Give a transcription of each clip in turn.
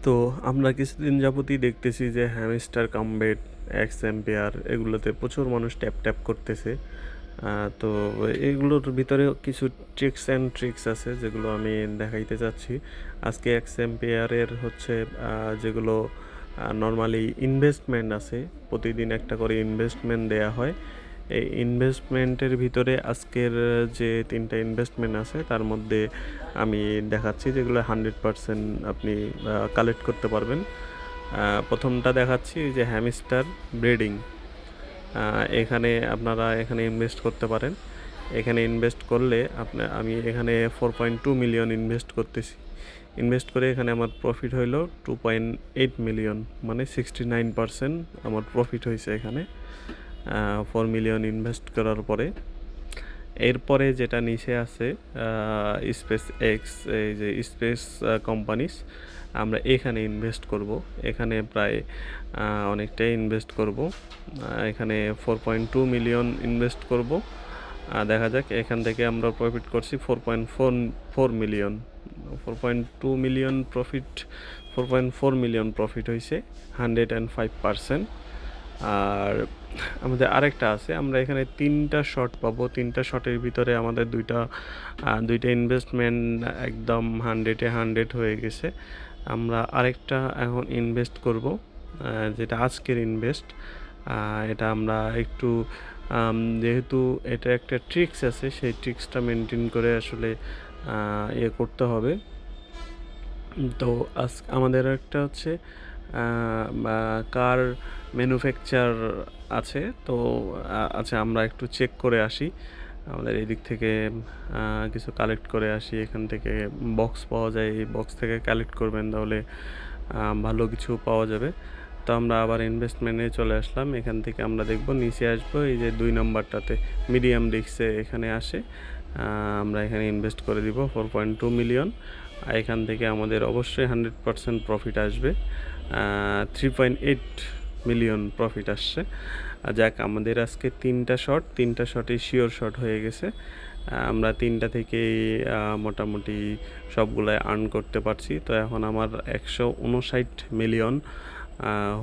তো আমরা কিছুদিন যাবতই দেখতেছি যে হ্যামস্টার কামবেট, এক্স এম্পেয়ার এগুলোতে প্রচুর মানুষ ট্যাপ ট্যাপ করতেছে। তো এগুলোর ভিতরে কিছু ট্রিক্স অ্যান্ড ট্রিক্স আছে যেগুলো আমি দেখাইতে চাচ্ছি আজকে। এক্স এম্পেয়ারের হচ্ছে যেগুলো নর্মালি ইনভেস্টমেন্ট আছে, প্রতিদিন একটা করে ইনভেস্টমেন্ট দেয়া হয়। এই ইনভেস্টমেন্টের ভিতরে আজকের যে 3টা ইনভেস্টমেন্ট আছে তার মধ্যে আমি দেখাচ্ছি যেগুলো 100% আপনি কালেক্ট করতে পারবেন। প্রথমটা দেখাচ্ছি যে হ্যামস্টার ব্রিডিং। এখানে ইনভেস্ট করতে পারেন। এখানে ইনভেস্ট করলে আমি এখানে 4.2 মিলিয়ন ইনভেস্ট করতেছি। ইনভেস্ট করে এখানে আমার প্রফিট হইল 2.8 মিলিয়ন, মানে 69% আমার প্রফিট হয়েছে এখানে 4 মিলিয়ন ইনভেস্ট করার পরে। এরপরে যেটা নিচে আছে স্পেস এক্স, এই যে স্পেস কোম্পানিস, আমরা এখানে ইনভেস্ট করব। এখানে প্রায় অনেকটাই ইনভেস্ট করব। এখানে 4.2 মিলিয়ন ইনভেস্ট করব। দেখা যাক, এখান থেকে আমরা প্রফিট করছি 4.4 million. 4.2 million profit, 4.4 million profit হয়েছে 105%। আর আমাদের আরেকটা আছে, আমরা এখানে 3টা শট পাবো। 3টা শটের ভিতরে আমাদের দুইটা ইনভেস্টমেন্ট একদম 100-100 হয়ে গেছে। আমরা আরেকটা এখন ইনভেস্ট করব, যেটা আজকের ইনভেস্ট। এটা আমরা একটু যেহেতু এটা একটা ট্রিক্স আছে, সেই ট্রিক্সটা মেনটেন করে আসলে করতে হবে। তো আমাদের একটা হচ্ছে কার ম্যানুফ্যাকচার আছে। তো আচ্ছা, আমরা একটু চেক করে আসি, আমাদের এদিক থেকে কিছু কালেক্ট করে আসি। এখান থেকে বক্স পাওয়া যায়, এই বক্স থেকে কালেক্ট করবেন, তাহলে ভালো কিছু পাওয়া যাবে। তো আমরা আবার ইনভেস্টমেন্টে চলে আসলাম। এখান থেকে আমরা দেখব, নিচে আসবো, এই যে 2 নম্বরটাতে মিডিয়াম রিস্কে এখানে আসে। আমরা এখানে ইনভেস্ট করে দিব 4.2 মিলিয়ন। এখান থেকে আমাদের অবশ্যই 100% প্রফিট আসবে। 3.8 মিলিয়ন প্রফিট আসছে। যাক, আমাদের আজকে 3টা শটই শিওর শট হয়ে গেছে। আমরা 3টা থেকেই মোটামুটি সবগুলাই আর্ন করতে পারছি। তো এখন আমার 159 মিলিয়ন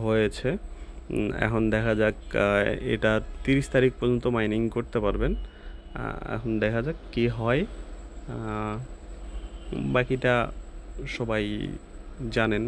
হয়েছে। এখন দেখা যাক, এটা 30 তারিখ পর্যন্ত মাইনিং করতে পারবেন। এখন দেখা যাক কি হয়। বাকিটা সবাই জানেন।